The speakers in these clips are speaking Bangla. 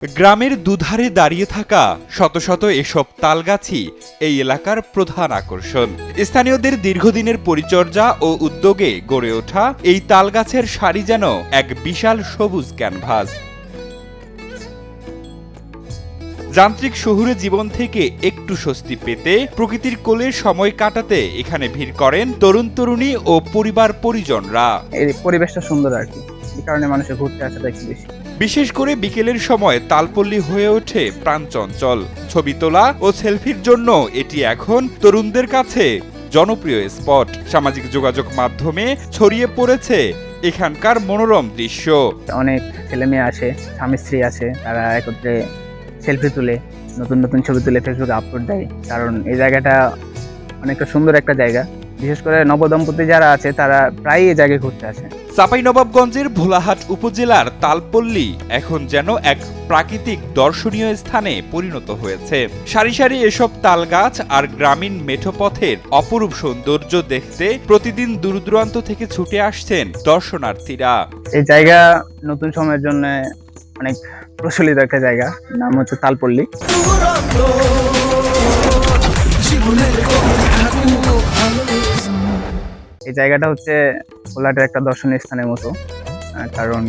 গ্রামের দুধারে দাঁড়িয়ে থাকা শত শত এসব তালগাছই এই এলাকার প্রধান আকর্ষণ। স্থানীয়দের দীর্ঘদিনের পরিচর্যা ও উদ্যোগে গড়ে ওঠা এই তালগাছের সারি যেন এক বিশাল সবুজ ক্যানভাস। যান্ত্রিক শহুরে জীবন থেকে একটু স্বস্তি পেতে প্রকৃতির কোলে সময় কাটাতে এখানে ভিড় করেন তরুণ তরুণী ও পরিবার পরিজনরা। এই পরিবেশটা সুন্দর আর কি, এই কারণে মানুষের ঘুরতে আসাটা একটু বেশি। বিশেষ করে বিকেলের সময় তালপল্লী হয়ে ওঠে প্রাণচঞ্চল। ছবি তোলা ও সেলফির জন্য এটি এখন তরুণদের কাছে জনপ্রিয় স্পট। সামাজিক যোগাযোগ মাধ্যমে ছড়িয়ে পড়েছে এখানকার মনোরম দৃশ্য। অনেক ছেলে মেয়ে আসে, স্বামী স্ত্রী আছে, তারা একত্রে সেলফি তুলে, নতুন নতুন ছবি তুলে ফেসবুকে আপলোড দেয়। কারণ এই জায়গাটা অনেকটা সুন্দর একটা জায়গা। বিশেষ করে নবদম্পতি যারা আছে তারা প্রায়ই এই জায়গায় ঘুরতে আসে। চাঁপাইনবাবগঞ্জের ভোলাহাট উপজেলার তালপল্লী এখন যেন এক প্রাকৃতিক দর্শনীয় স্থানে পরিণত হয়েছে। সারি সারি এসব তালগাছ আর গ্রামীণ মেঠোপথের অপরূপ সৌন্দর্য দেখতে প্রতিদিন দূর দূরান্ত থেকে ছুটে আসছেন দর্শনার্থীরা। এই জায়গা নতুন সময়ের জন্য অনেক প্রচলিত একটা জায়গা, নাম হচ্ছে তালপল্লী। এই জায়গাটা হচ্ছে ভোলাহাটের একটা দর্শনীয় স্থানের মতো, কারণ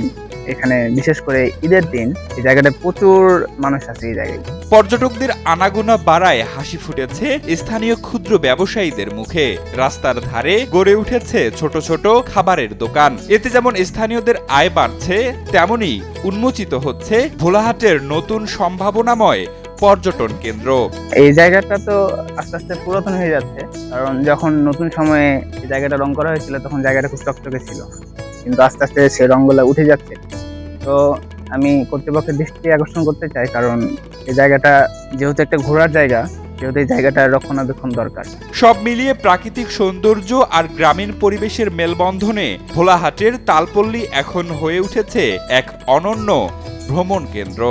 এখানে বিশেষ করে ঈদের দিন এই জায়গাটা প্রচুর মানুষ আছে। এই জায়গায় পর্যটকদের আনাগোনা বাড়ায় হাসি ফুটেছে স্থানীয় ক্ষুদ্র ব্যবসায়ীদের মুখে। রাস্তার ধারে গড়ে উঠেছে ছোট ছোট খাবারের দোকান। এতে যেমন স্থানীয়দের আয় বাড়ছে, তেমনি উন্মোচিত হচ্ছে ভোলাহাটের নতুন সম্ভাবনাময় পর্যটন কেন্দ্র। এই জায়গাটা তো আস্তে আস্তে পুরাতন হয়ে যাচ্ছে, কারণ যখন নতুন সময়ে এই জায়গাটা রং করা হয়েছিল তখন জায়গাটা খুব চকচকে ছিল, কিন্তু আস্তে আস্তে সেই রংগুলো উঠে যাচ্ছে। তো আমি কর্তৃপক্ষের দৃষ্টি আকর্ষণ করতে চাই, কারণ এই জায়গাটা যেহেতু একটা ঘোরার জায়গা, সেহেতু এই জায়গাটা রক্ষণাবেক্ষণ দরকার। সব মিলিয়ে প্রাকৃতিক সৌন্দর্য আর গ্রামীণ পরিবেশের মেলবন্ধনে ভোলাহাটের তালপল্লী এখন হয়ে উঠেছে এক অনন্য ভ্রমণ কেন্দ্র।